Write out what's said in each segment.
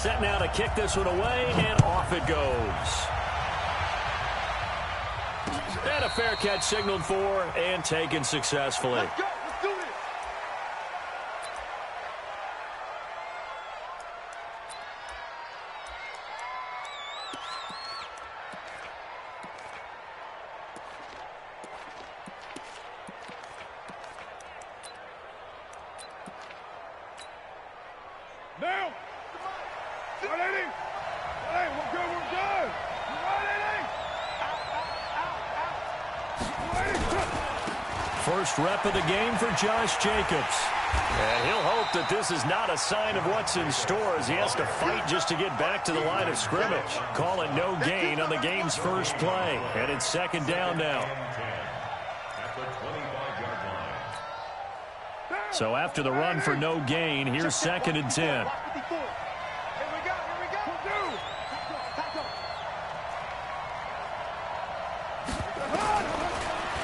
Set now to kick this one away, and off it goes. And a fair catch signaled for and taken successfully. Let's go. Let's do this. Now. Right, Eddie. Hey, we're good. We're good. Right, Eddie. First rep of the game for Josh Jacobs. And he'll hope that this is not a sign of what's in store as he has to fight just to get back to the line of scrimmage. Call it no gain on the game's first play. And it's second down now. So after the run for no gain, here's second and 10.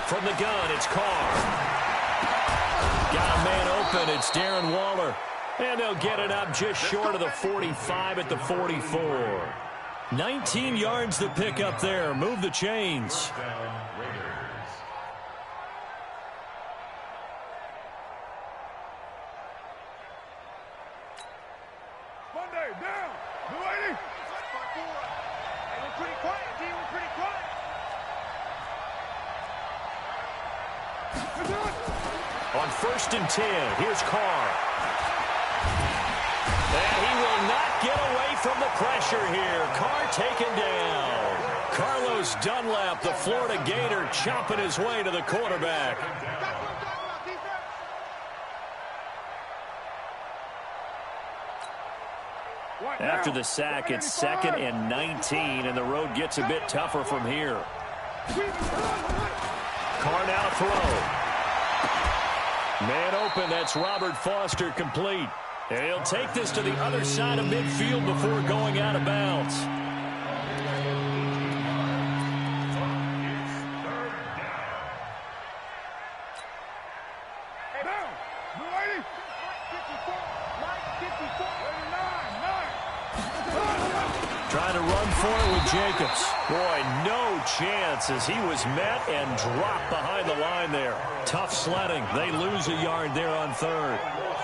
From the gun, it's Carr. Got a man open. It's Darren Waller. And they'll get it up just short of the 45 at the 44. 19 yards to pick up there. Move the chains. Monday, down. New 80. Hey, we're pretty quiet, D. We're pretty quiet. On first and 10, here's Carr. And he will not get away from the pressure here. Carr taken down. Carlos Dunlap, the Florida Gator, chopping his way to the quarterback. After the sack, it's second and 19, and the road gets a bit tougher from here. Carr now to throw. Man open, that's Robert Foster complete. And he'll take this to the other side of midfield before going out of bounds. Trying to run for it with Jacobs. Boy, no chance as he was met and dropped behind the line there. Tough sledding. They lose a yard there on third.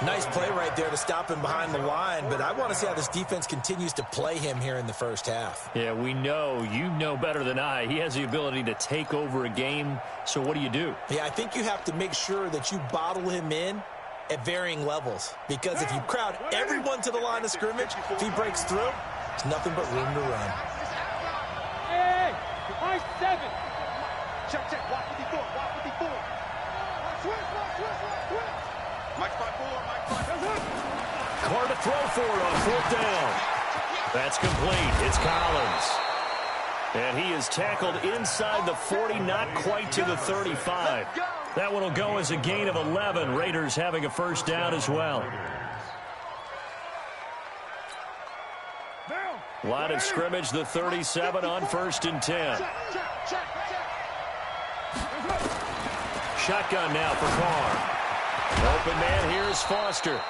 Nice play right there to stop him behind the line, but I want to see how this defense continues to play him here in the first half. Yeah, we know. You know better than I. He has the ability to take over a game, so what do you do? Yeah, I think you have to make sure that you bottle him in at varying levels, because if you crowd everyone to the line of scrimmage, if he breaks through, there's nothing but room to run. Hey, I 7. Check, check. Watch 54. Watch 54. Switch. Mike 5-4. Mike 5. Carr to throw for it on fourth down. That's complete. It's Collins. And he is tackled inside the 40, not quite to the 35. That one will go as a gain of 11. Raiders having a first down as well. Line of scrimmage, the 37 on first and 10. Shotgun now for Carr. Open man, here's Foster.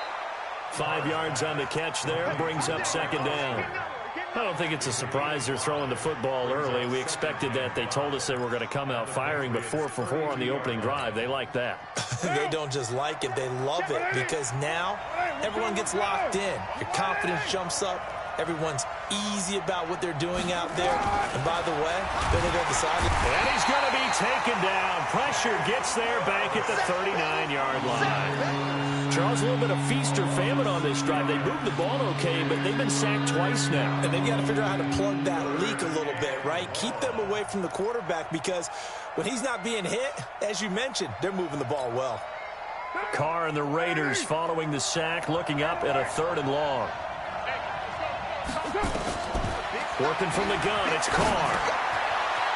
5 yards on the catch there, brings up second down. I don't think it's a surprise they're throwing the football early. We expected that. They told us they were going to come out firing, but 4 for 4 on the opening drive. They like that. They don't just like it, they love it, because now everyone gets locked in. Your confidence jumps up. Everyone's easy about what they're doing out there. And by the way, they're going to decide. And he's going to be taken down. Pressure gets there back at the 39-yard line. Charles, a little bit of feast or famine on this drive. They moved the ball okay, but they've been sacked twice now. And they've got to figure out how to plug that leak a little bit, right? Keep them away from the quarterback, because when he's not being hit, as you mentioned, they're moving the ball well. Carr and the Raiders following the sack, looking up at a 3rd and long. Working from the gun, it's Carr.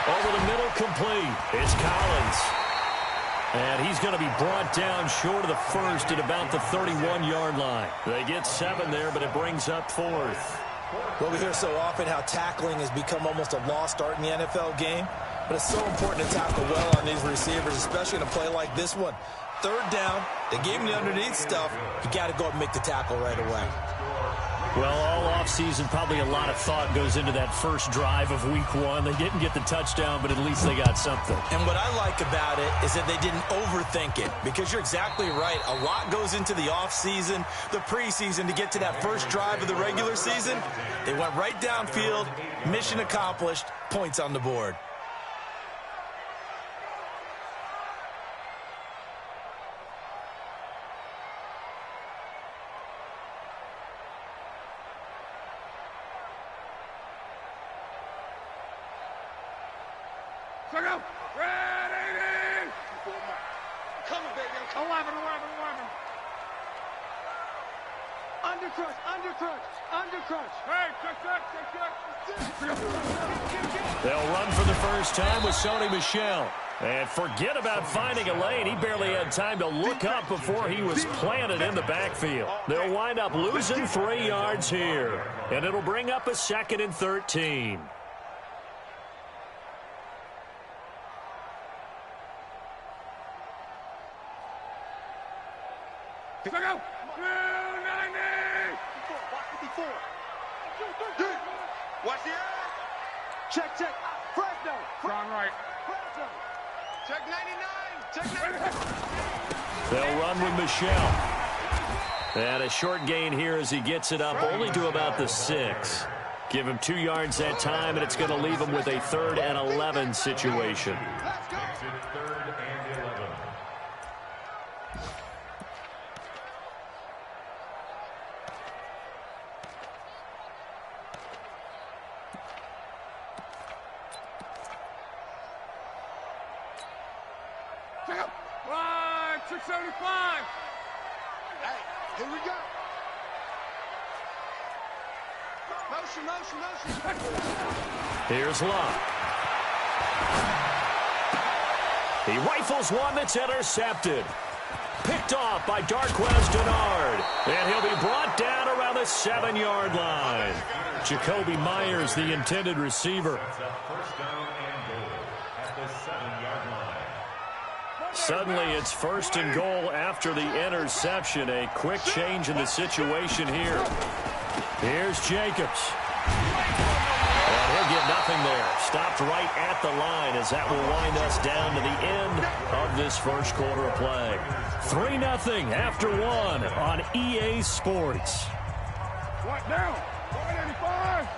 Over the middle, complete. It's Collins. And he's going to be brought down short of the first at about the 31-yard line. They get 7 there, but it brings up 4th. Well, we hear so often how tackling has become almost a lost art in the NFL game. But it's so important to tackle well on these receivers, especially in a play like this one. 3rd down, they gave him the underneath stuff. You got to go and make the tackle right away. Well, all offseason, probably a lot of thought goes into that first drive of week one. They didn't get the touchdown, but at least they got something. And what I like about it is that they didn't overthink it, because you're exactly right. A lot goes into the offseason, the preseason, to get to that first drive of the regular season. They went right downfield, mission accomplished, points on the board. Ready! Coming, baby. 11. Undercrunch. Hey, check. They'll run for the first time with Sony Michel. And forget about finding a lane. He barely had time to look up before he was planted in the backfield. They'll wind up losing 3 yards here. And it'll bring up a 2nd and 13. Go! 290! 54. Watch the edge. Check. Fresno. Strong right. Fresno. Check 99. They'll run with Michel. And a short gain here as he gets it up only to about the 6. Give him 2 yards that time, and it's going to leave him with a 3rd and 11 situation. Right, 675. Hey, here we go. Motion. Here's Locke. He rifles one that's intercepted. Picked off by Darquez Denard. And he'll be brought down around the 7-yard line. Jacoby Myers, the intended receiver. Suddenly, it's 1st and goal after the interception. A quick change in the situation here. Here's Jacobs. And he'll get nothing there. Stopped right at the line as that will wind us down to the end of this first quarter of play. 3-0 after 1 on EA Sports. What now? 185.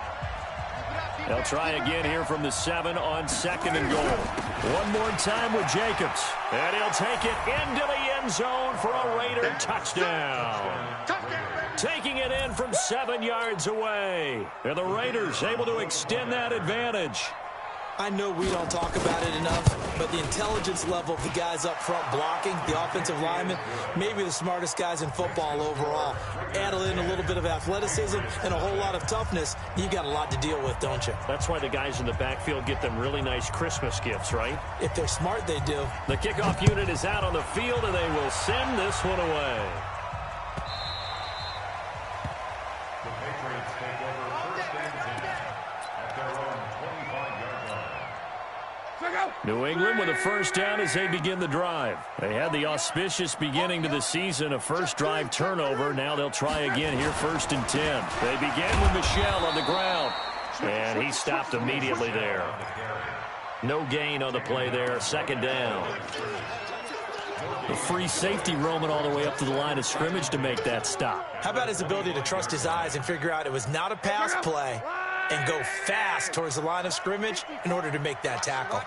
They'll try again here from the 7 on 2nd and goal. One more time with Jacobs. And he'll take it into the end zone for a Raider touchdown. Taking it in from 7 yards away. And the Raiders able to extend that advantage. I know we don't talk about it enough, but the intelligence level of the guys up front blocking, the offensive linemen, maybe the smartest guys in football overall. Add in a little bit of athleticism and a whole lot of toughness, you've got a lot to deal with, don't you? That's why the guys in the backfield get them really nice Christmas gifts, right? If they're smart, they do. The kickoff unit is out on the field, and they will send this one away. New England with a first down as they begin the drive. They had the auspicious beginning to the season, a first drive turnover. Now they'll try again here, 1st and 10. They begin with Michel on the ground, and he stopped immediately there. No gain on the play there, 2nd down. The free safety roaming all the way up to the line of scrimmage to make that stop. How about his ability to trust his eyes and figure out it was not a pass play and go fast towards the line of scrimmage in order to make that tackle?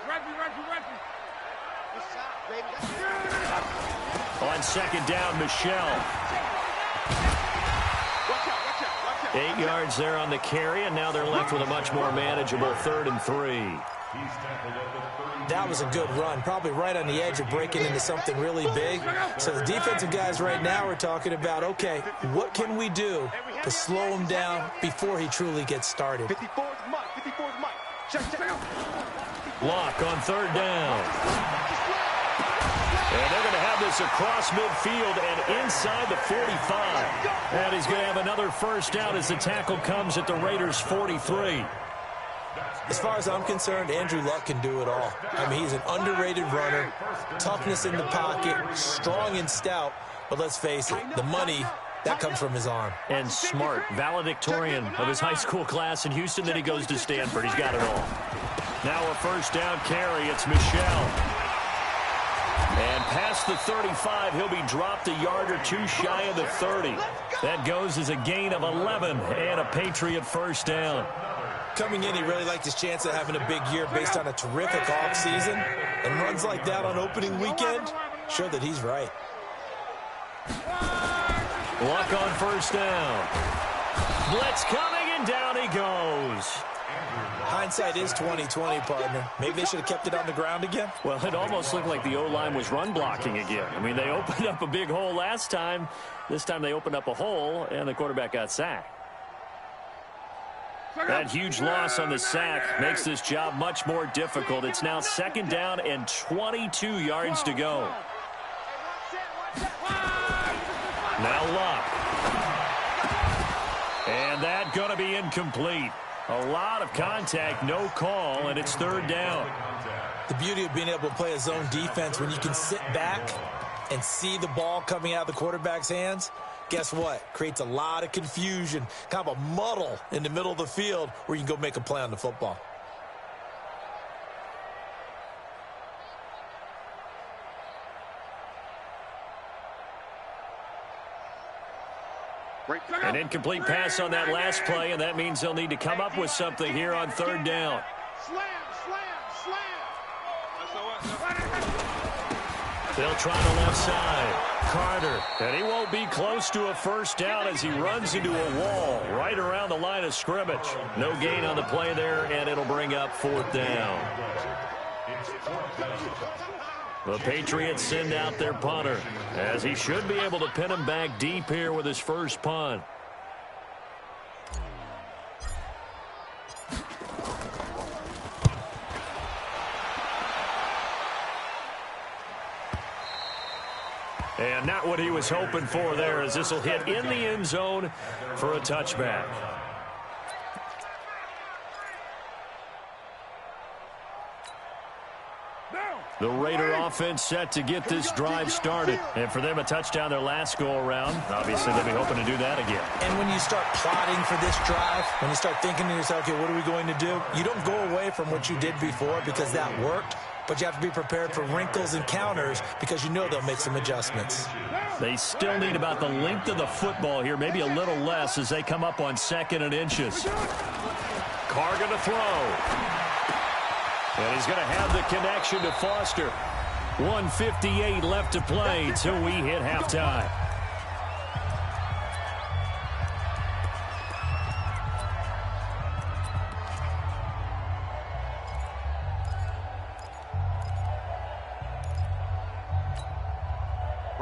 On 2nd down, Michel. 8 yards there on the carry, and now they're left with a much more manageable 3rd and 3. That was a good run, probably right on the edge of breaking into something really big. So the defensive guys right now are talking about, okay, what can we do to slow him down before he truly gets started? 54 is Mike. Check. Locke on 3rd down. And they're going to have this across midfield and inside the 45. And he's going to have another first down as the tackle comes at the Raiders' 43. As far as I'm concerned, Andrew Luck can do it all. I mean, he's an underrated runner, toughness in the pocket, strong and stout. But let's face it, the money That comes from his arm. And smart, valedictorian of his high school class in Houston. Then he goes to Stanford. He's got it all. Now a first down carry. It's Michel. And past the 35, he'll be dropped a yard or two shy of the 30. That goes as a gain of 11 and a Patriot first down. Coming in, he really liked his chance of having a big year based on a terrific offseason. And runs like that on opening weekend show that he's right. Luck on first down. Blitz coming, and down he goes. Hindsight is 20/20, partner. Maybe they should have kept it on the ground again. Well, it almost looked like the O-line was run blocking again. I mean, they opened up a big hole last time. This time they opened up a hole, and the quarterback got sacked. That huge loss on the sack makes this job much more difficult. It's now second down and 22 yards to go. Now Luck. And that going to be incomplete. A lot of contact, no call, and it's third down. The beauty of being able to play a zone defense when you can sit back and see the ball coming out of the quarterback's hands, guess what? Creates a lot of confusion, kind of a muddle in the middle of the field where you can go make a play on the football. An incomplete pass on that last play, and that means they'll need to come up with something here on third down. They'll try the left side. Carter, and he won't be close to a first down as he runs into a wall right around the line of scrimmage. No gain on the play there, and it'll bring up fourth down. The Patriots send out their punter, as he should be able to pin him back deep here with his first punt. And not what he was hoping for there, as this will hit in the end zone for a touchback. The Raider offense set to get this drive started. And for them, a touchdown their last go-around. Obviously, they'll be hoping to do that again. And when you start plotting for this drive, when you start thinking to yourself, okay, what are we going to do? You don't go away from what you did before because that worked. But you have to be prepared for wrinkles and counters because you know they'll make some adjustments. They still need about the length of the football here, maybe a little less as they come up on 2nd and inches. Carr going to throw. And he's going to have the connection to Foster. 1:58 left to play till we hit halftime.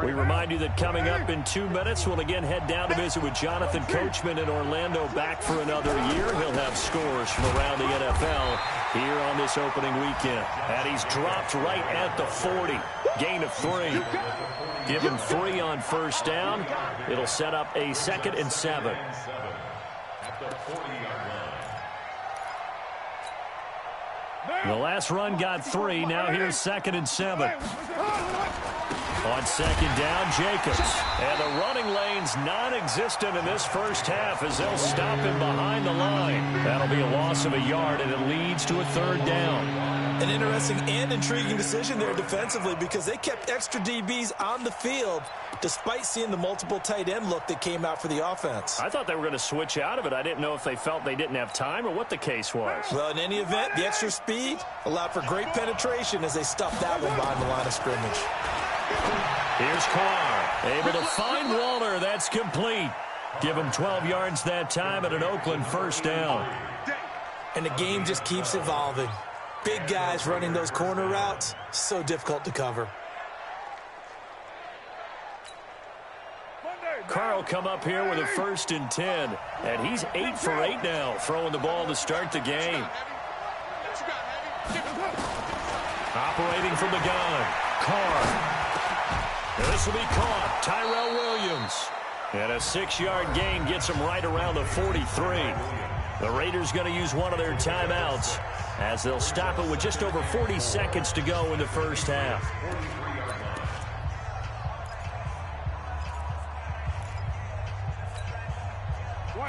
We remind you that coming up in 2 minutes, we'll again head down to visit with Jonathan Coachman in Orlando, back for another year. He'll have scores from around the NFL here on this opening weekend. And he's dropped right at the 40. Gain of 3. Give him 3 on first down. It'll set up a 2nd and 7. The last run got 3. Now here's 2nd and 7. On 2nd down, Jacobs. And the running lane's non-existent in this first half as they'll stop him behind the line. That'll be a loss of a yard, and it leads to a 3rd down. An interesting and intriguing decision there defensively because they kept extra DBs on the field despite seeing the multiple tight end look that came out for the offense. I thought they were going to switch out of it. I didn't know if they felt they didn't have time or what the case was. Well, in any event, the extra speed allowed for great penetration as they stuffed that one behind the line of scrimmage. Here's Carr, able to find Walter. That's complete. Give him 12 yards that time at an Oakland first down. And the game just keeps evolving. Big guys running those corner routes, so difficult to cover. Carr will come up here with a 1st and 10. And he's 8 for 8 now, throwing the ball to start the game. Operating from the gun, Carr. This will be caught. Tyrell Williams. And a 6-yard gain gets him right around the 43. The Raiders going to use one of their timeouts as they'll stop it with just over 40 seconds to go in the first half.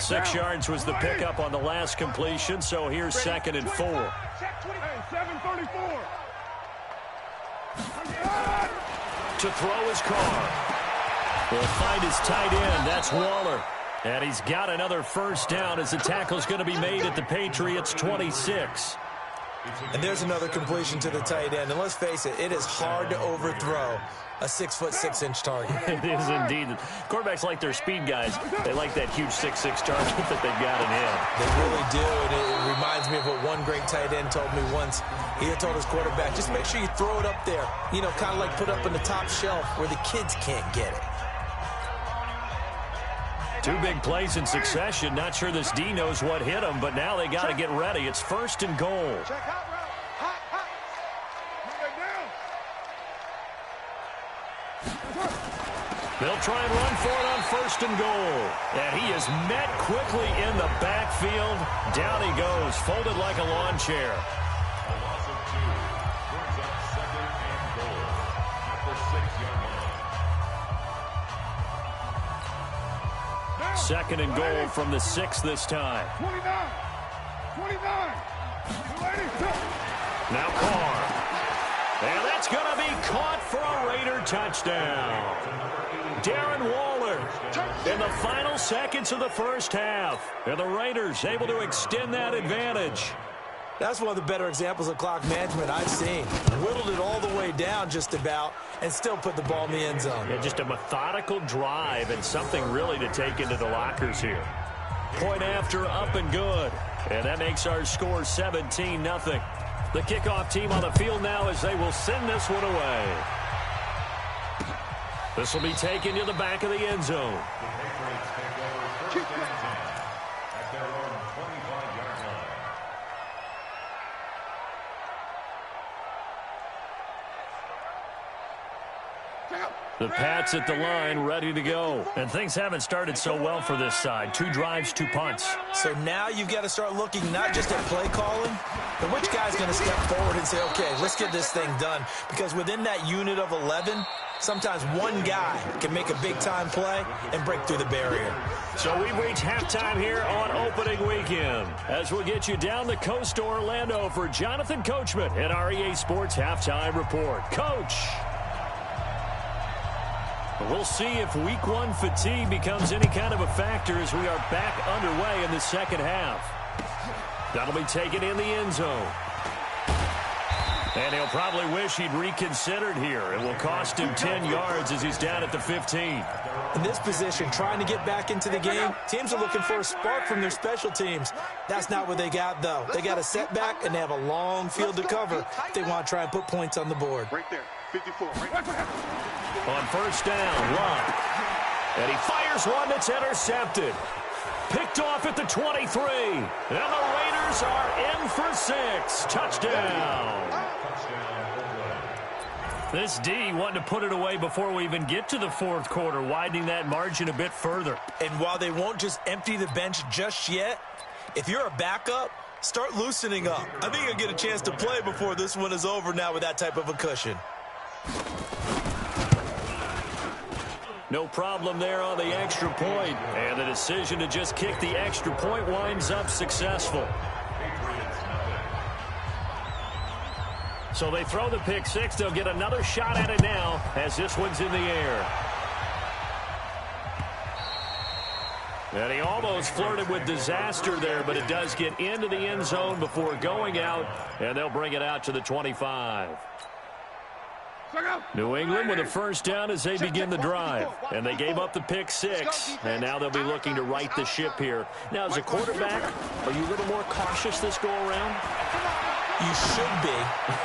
6 yards was the pickup on the last completion, so here's 2nd and 4. Hey, 7:34. To throw his car. Will find his tight end. That's Waller. And he's got another first down as the tackle's going to be made at the Patriots' 26. And there's another completion to the tight end. And let's face it, it is hard to overthrow a 6'6" target. It is indeed. Quarterbacks like their speed guys. They like that huge 6'6" target that they've got in him. They really do. And it reminds me of what one great tight end told me once. He had told his quarterback, just make sure you throw it up there. You know, kind of like put up in the top shelf where the kids can't get it. 2 big plays in succession. Not sure this D knows what hit him, but now they got to get ready. It's 1st and goal. Check out route. Hot, hot. They'll try and run for it on 1st and goal. And he is met quickly in the backfield. Down he goes, folded like a lawn chair. A loss of 2 brings up 2nd and goal at the 6-yard line. 2nd and goal from the 6 this time. 29. Now Carr. And that's going to be caught for a Raider touchdown. Darren Waller in the final seconds of the first half. And the Raiders able to extend that advantage. That's one of the better examples of clock management I've seen. Whittled it all the way down just about and still put the ball in the end zone. Yeah, just a methodical drive and something really to take into the lockers here. Point after, up and good. And that makes our score 17-0. The kickoff team on the field now as they will send this one away. This will be taken to the back of the end zone. The Patriots take over 1st and 10 at their own 25-yard line. The Pats at the line, ready to go. And things haven't started so well for this side. 2 drives, 2 punts. So now you've got to start looking not just at play calling, but which guy's going to step forward and say, okay, let's get this thing done. Because within that unit of 11, sometimes one guy can make a big-time play and break through the barrier. So we've reached halftime here on opening weekend. As we'll get you down the coast to Orlando for Jonathan Coachman at our EA Sports Halftime Report. Coach. We'll see if week 1 fatigue becomes any kind of a factor as we are back underway in the second half. That'll be taken in the end zone. And he'll probably wish he'd reconsidered here. It will cost him 10 yards as he's down at the 15. In this position, trying to get back into the game, teams are looking for a spark from their special teams. That's not what they got, though. They got a setback, and they have a long field to cover if they want to try and put points on the board. Right there. 54. Right there. On first down, Locke. And he fires one that's intercepted. Picked off at the 23. And the Raiders are in for 6. Touchdown. This D wanting to put it away before we even get to the 4th quarter, widening that margin a bit further. And while they won't just empty the bench just yet, if you're a backup, start loosening up. I think you'll get a chance to play before this one is over now with that type of a cushion. No problem there on the extra point. And the decision to just kick the extra point winds up successful. So they throw the pick 6. They'll get another shot at it now as this one's in the air. And he almost flirted with disaster there, but it does get into the end zone before going out, and they'll bring it out to the 25. New England with a first down as they begin the drive. And they gave up the pick 6, and now they'll be looking to right the ship here. Now, as a quarterback, are you a little more cautious this go-around? You should be,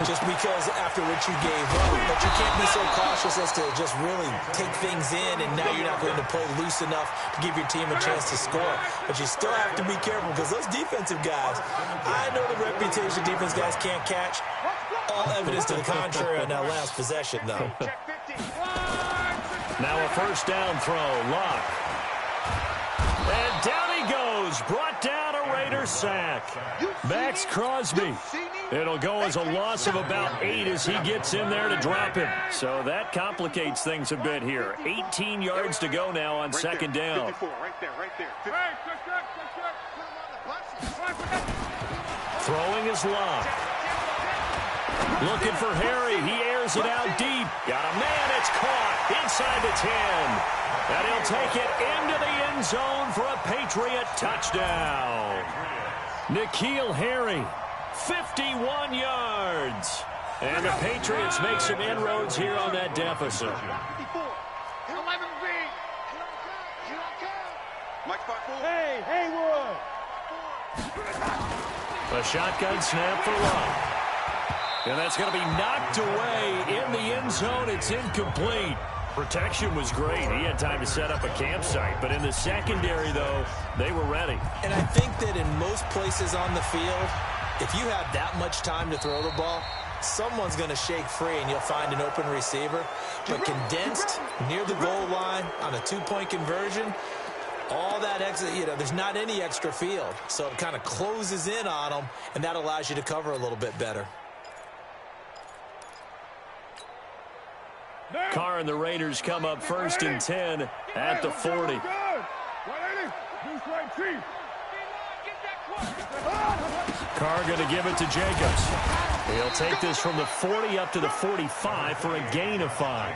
just because after what you gave up. But you can't be so cautious as to just really take things in, and now you're not going to play loose enough to give your team a chance to score. But you still have to be careful because those defensive guys, I know the reputation defense guys can't catch. All evidence to the contrary on that last possession, though. Now a first down throw, Locke. And down he goes, brought down a Raider sack. Max Crosby It'll go as a loss of about 8 as he gets in there to drop him. So that complicates things a bit here. 18 yards to go now on second down. 54, right there. Hey, Throwing his lob. Looking for Harry. He airs it out deep. Got a man. It's caught inside the 10. And he'll take it into the end zone for a Patriot touchdown. N'Keal Harry, 51 yards. And the Patriots make some inroads here on that deficit. 54. 11B. Hey, Haywood. A shotgun snap for Love. And that's going to be knocked away in the end zone. It's incomplete. Protection was great. He had time to set up a campsite. But in the secondary, though, they were ready. And I think that in most places on the field, if you have that much time to throw the ball, someone's going to shake free and you'll find an open receiver. But condensed near the goal line on a two-point conversion, all that extra, there's not any extra field. So it kind of closes in on them, and that allows you to cover a little bit better. Carr and the Raiders come up first and 10 at the 40. Carr going to give it to Jacobs. He'll take this from the 40 up to the 45 for a gain of 5.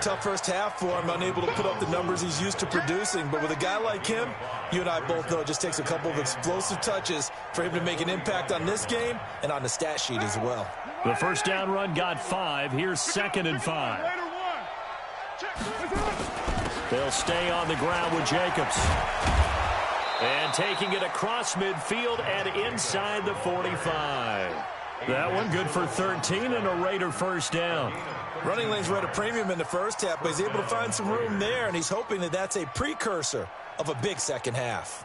Tough first half for him, unable to put up the numbers he's used to producing. But with a guy like him, you and I both know it just takes a couple of explosive touches for him to make an impact on this game and on the stat sheet as well. The first down run got 5. Here's 2nd and 5. They'll stay on the ground with Jacobs. And taking it across midfield and inside the 45. That one good for 13 and a Raider first down. Running lanes were at a premium in the first half, but he's able to find some room there, and he's hoping that that's a precursor of a big second half.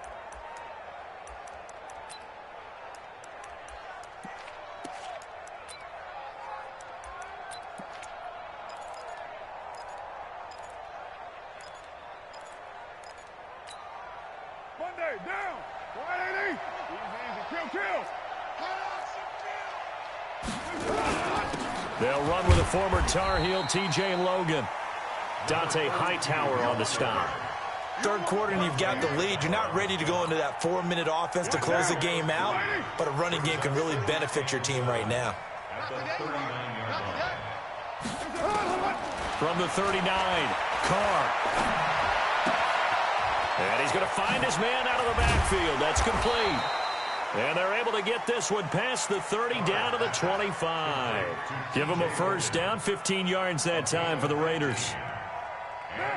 Monday, down. 180. Easy. Kill. They'll run with a former Tar Heel, T.J. Logan. Dante Hightower on the stop. Third quarter and you've got the lead. You're not ready to go into that 4-minute offense to close the game out, but a running game can really benefit your team right now. From the 39, Carr. And he's going to find his man out of the backfield. That's complete. And they're able to get this one past the 30 down to the 25. Give them a first down, 15 yards that time for the Raiders.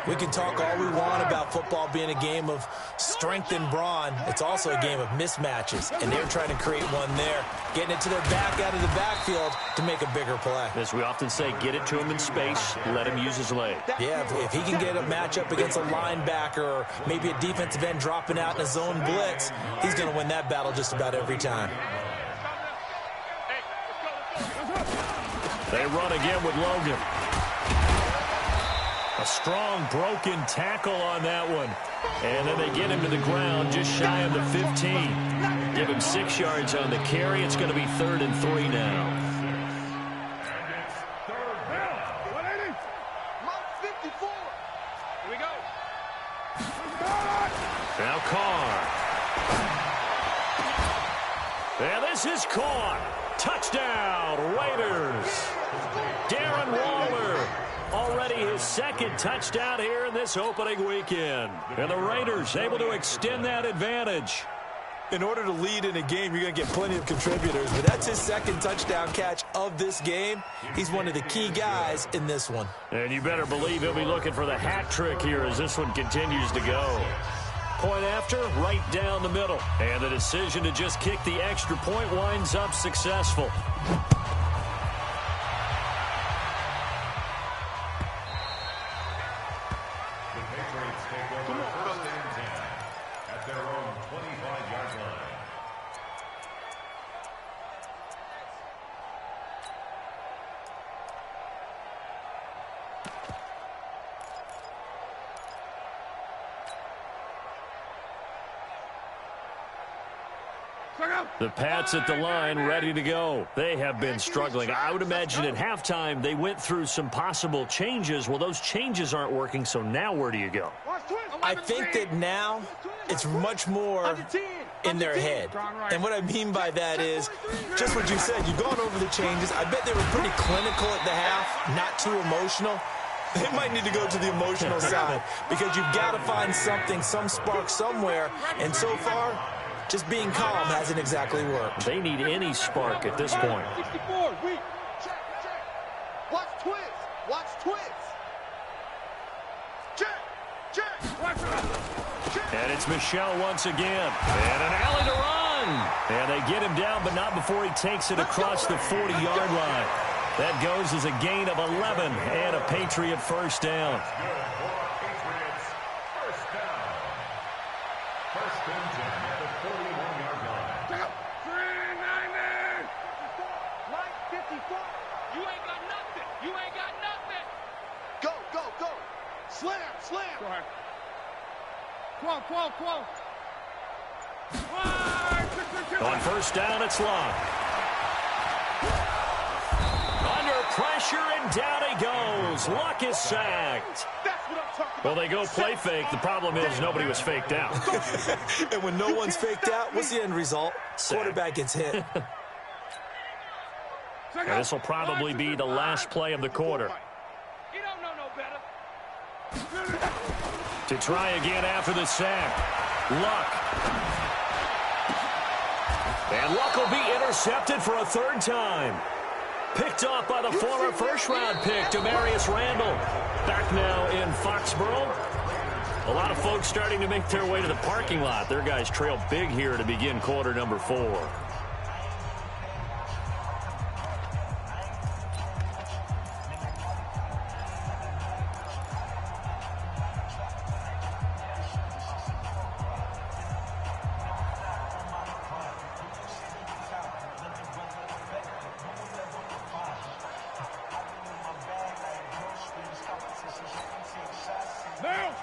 We can talk all we want about football being a game of strength and brawn. It's also a game of mismatches, and they're trying to create one there, getting it to their back out of the backfield to make a bigger play. As we often say, get it to him in space, let him use his leg. Yeah, if he can get a matchup against a linebacker or maybe a defensive end dropping out in a zone blitz, he's going to win that battle just about every time. They run again with Logan. A strong broken tackle on that one. And then they get him to the ground just shy of the 15. Give him 6 yards on the carry. It's going to be 3rd and 3 now. Here we go. Now Carr. And this is caught. Touchdown, Raiders. Darren Waller. Already his 2nd touchdown here in this opening weekend. And the Raiders able to extend that advantage. In order to lead in a game, you're going to get plenty of contributors, but that's his 2nd touchdown catch of this game. He's one of the key guys in this one. And you better believe he'll be looking for the hat trick here as this one continues to go. Point after, right down the middle. And the decision to just kick the extra point winds up successful. The Pats at the line, ready to go. They have been struggling. I would imagine at halftime they went through some possible changes. Well, those changes aren't working, so now where do you go? I think that now it's much more in their head. And what I mean by that is just what you said. You've gone over the changes. I bet they were pretty clinical at the half, not too emotional. They might need to go to the emotional side because you've got to find something, some spark somewhere. And so far, just being calm hasn't exactly worked. They need any spark at this point. 64, weak. Check. Watch twist. Watch twist. Check. And it's Michel once again. And an alley to run. And they get him down, but not before he takes it across the 40-yard line. That goes as a gain of 11 and a Patriot first down. First and 10 at the 41-yard line. 390. Line 54. You ain't got nothing. You ain't got nothing. Go. Slam. Go ahead. Quo. On first down, it's Long. Under pressure, and down he goes. Luck is sacked. That's what I'm talking about. Well, they go play fake. The problem is nobody was faked out. And when no one's faked out, what's the end result? Sack. Quarterback gets hit. And this will probably be the last play of the quarter. You don't know no better. To try again after the sack. Luck. And Luck will be intercepted for a third time. Picked off by the former first-round pick, Demarius Randall. Back now in Foxborough. A lot of folks starting to make their way to the parking lot. Their guys trail big here to begin quarter number 4.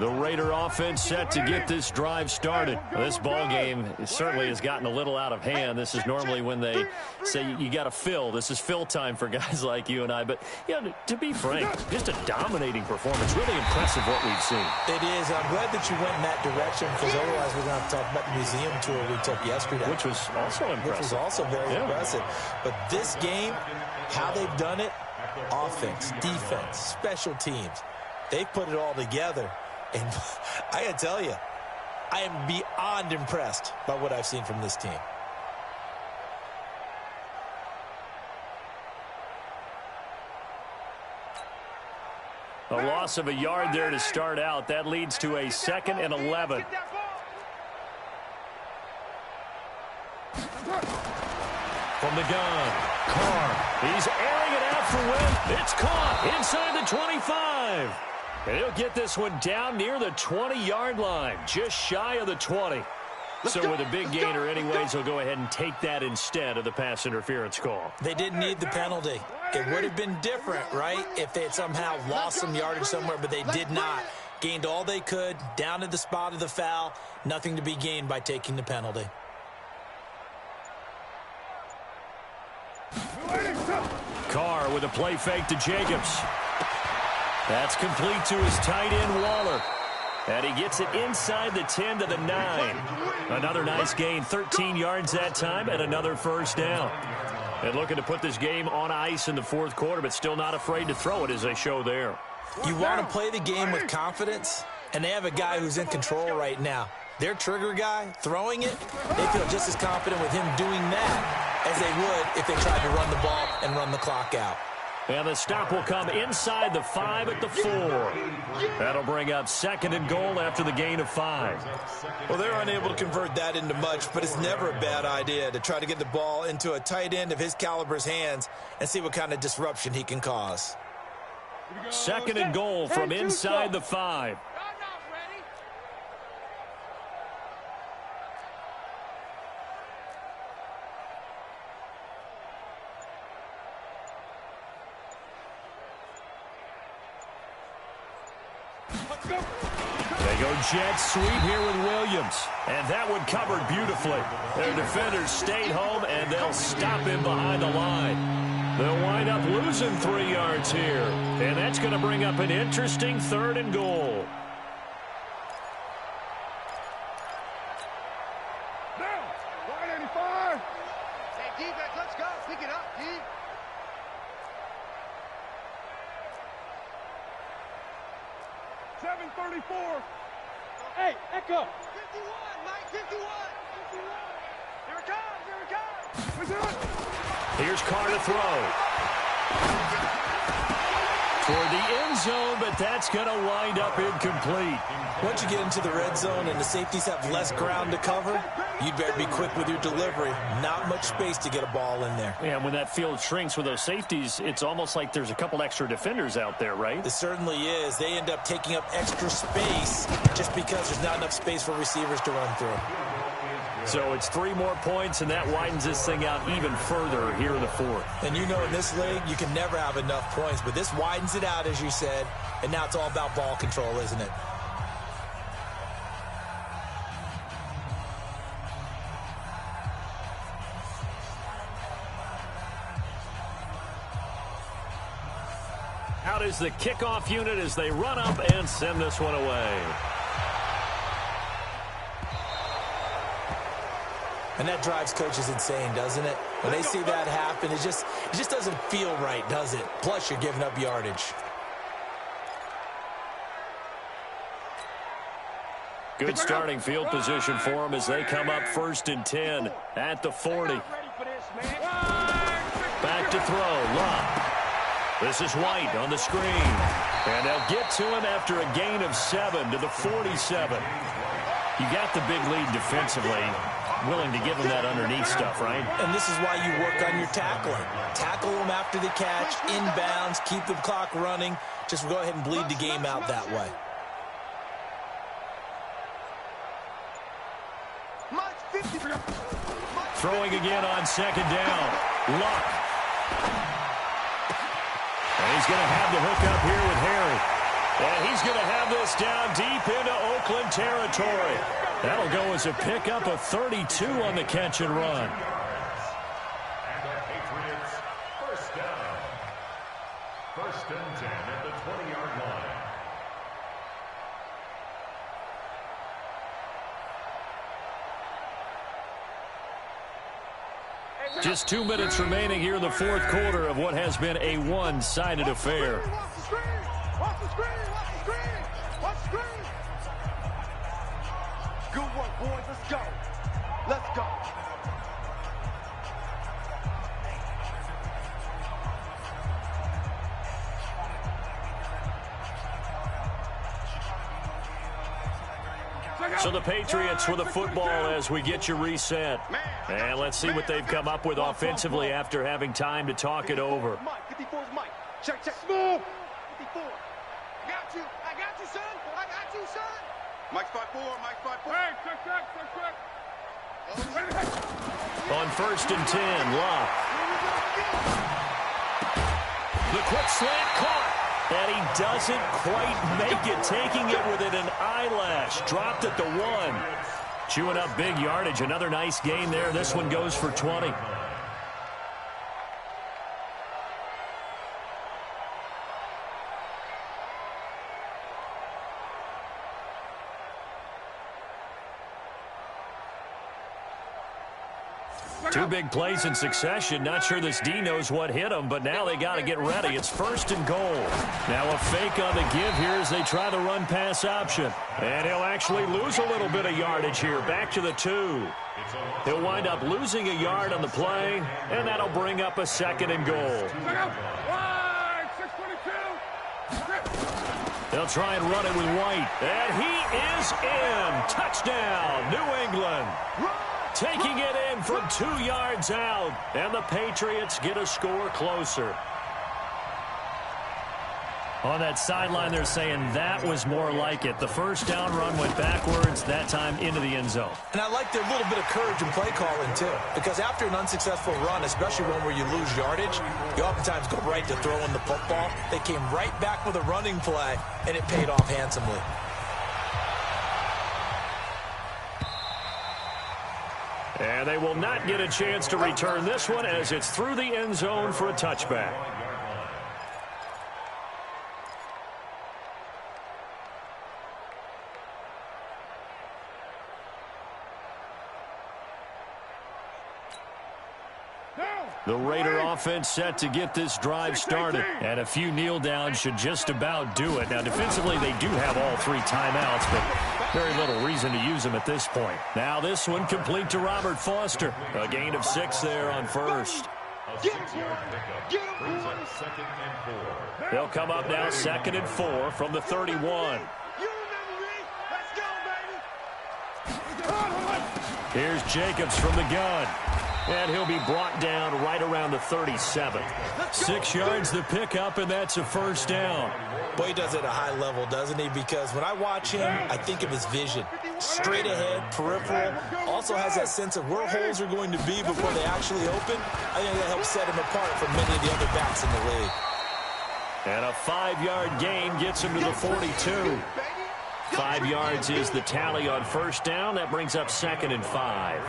The Raider offense set to get this drive started. This ball game certainly has gotten a little out of hand. This is normally when they say you got to fill. This is fill time for guys like you and I. But, you know, to be frank, just a dominating performance. Really impressive what we've seen. It is. I'm glad that you went in that direction because otherwise we're going to have to talk about the museum tour we took yesterday. Which was also impressive. Which was also very impressive. But this game, how they've done it, offense, defense, special teams, they've put it all together. And I got to tell you, I am beyond impressed by what I've seen from this team. A loss of a yard there to start out. That leads to a 2nd and 11. From the gun, Carr. He's airing it out for win. It's caught inside the 25. And he'll get this one down near the 20-yard line, just shy of the 20. So with a big gainer anyways, he'll go ahead and take that instead of the pass interference call. They didn't need the penalty. It would have been different, right, if they had somehow lost some yardage somewhere, but they did not. Gained all they could, down to the spot of the foul. Nothing to be gained by taking the penalty. Carr with a play fake to Jacobs. That's complete to his tight end, Waller. And he gets it inside the 10 to the 9. Another nice gain, 13 yards that time, and another first down. And looking to put this game on ice in the fourth quarter, but still not afraid to throw it as they show there. You want to play the game with confidence, and they have a guy who's in control right now. Their trigger guy, throwing it, they feel just as confident with him doing that as they would if they tried to run the ball and run the clock out. And the stop will come inside the 5 at the 4. That'll bring up 2nd and goal after the gain of 5. Well, they're unable to convert that into much, but it's never a bad idea to try to get the ball into a tight end of his caliber's hands and see what kind of disruption he can cause. 2nd and goal from inside the 5. They go jet sweep here with Williams. And that one covered beautifully. Their defenders stayed home, and they'll stop him behind the line. They'll wind up losing 3 yards here. And that's going to bring up an interesting 3rd and goal. Down. Wide 85. Hey, defense, let's go. Pick it up, D. .734. Hey, Echo. 51, Mike, 51. Here it comes, here it comes. What's it? Here's Carr to throw. Toward the end zone, but that's going to wind up incomplete. Once you get into the red zone and the safeties have less ground to cover, you'd better be quick with your delivery. Not much space to get a ball in there. Yeah, when that field shrinks with those safeties, it's almost like there's a couple extra defenders out there, right? It certainly is. They end up taking up extra space just because there's not enough space for receivers to run through. So it's 3 more points, and that widens this thing out even further here in the 4th. And you know in this league, you can never have enough points, but this widens it out, as you said, and now it's all about ball control, isn't it? Out is the kickoff unit as they run up and send this one away. And that drives coaches insane, doesn't it? When they see that happen, it just doesn't feel right, does it? Plus, you're giving up yardage. Good starting field position for them as they come up 1st and 10 at the 40. Back to throw. Love. This is White on the screen. And they'll get to him after a gain of 7 to the 47. You got the big lead defensively. Willing to give him that underneath stuff, right? And this is why you work on your tackling. Tackle them after the catch, inbounds, keep the clock running. Just go ahead and bleed the game out that way. Throwing again on 2nd down. Luck. And he's going to have the hook up here with Harry. And he's going to have this down deep into Oakland territory. That'll go as a pickup of 32 on the catch and run. And the Patriots, 1st down. 1st and 10 at the 20-yard line. Just 2 minutes remaining here in the 4th quarter of what has been a one-sided affair. Watch the screen. Watch the screen. Watch the screen. Watch the screen. Good work, boys. Let's go. Let's go. So the Patriots with the football as we get you reset. And let's see what they've come up with offensively after having time to talk it over. Mike, 54's Mike. Check, check. Move. 54. I got you, son. I got you, son. Mike's 5'4", Mike's 5'4". Hey, check. On 1st and 10, Locke. The quick slant caught. And he doesn't quite make it, taking it within an eyelash. Dropped at the 1. Chewing up big yardage. Another nice gain there. This one goes for 20. Two big plays in succession. Not sure this D knows what hit him, but now they got to get ready. It's 1st and goal. Now a fake on the give here as they try the run-pass option. And he'll actually lose a little bit of yardage here. Back to the 2. He'll wind up losing a yard on the play, and that'll bring up a 2nd and goal. Wide, 622. They'll try and run it with White. And he is in. Touchdown, New England. Taking it in from 2 yards out. And the Patriots get a score closer. On that sideline, they're saying that was more like it. The first down run went backwards, that time into the end zone. And I like their little bit of courage in play calling, too. Because after an unsuccessful run, especially one where you lose yardage, you oftentimes go right to throwing the football. They came right back with a running play, and it paid off handsomely. And they will not get a chance to return this one as it's through the end zone for a touchback. The Raider offense set to get this drive started. And a few kneel downs should just about do it. Now, defensively, they do have all 3 timeouts, but very little reason to use them at this point. Now this one complete to Robert Foster. A gain of 6 there on first. They'll come up now 2nd and 4 from the 31. Here's Jacobs from the gun. And he'll be brought down right around the 37. 6 yards the pickup, and that's a first down. Boy, he does it at a high level, doesn't he? Because when I watch him, I think of his vision. Straight ahead, peripheral. Also has that sense of where holes are going to be before they actually open. I think that helps set him apart from many of the other backs in the league. And a 5-yard gain gets him to the 42. 5 yards is the tally on first down. That brings up 2nd and 5.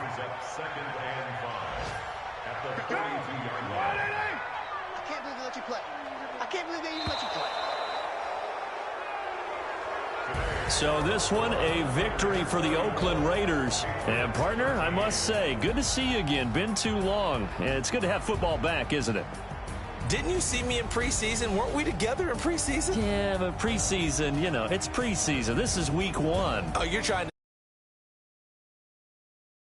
So this one, a victory for the Oakland Raiders. And, partner, I must say, good to see you again. Been too long. And it's good to have football back, isn't it? Didn't you see me in preseason? Weren't we together in preseason? Yeah, but preseason, you know, it's preseason. This is week 1. Oh, you're trying to...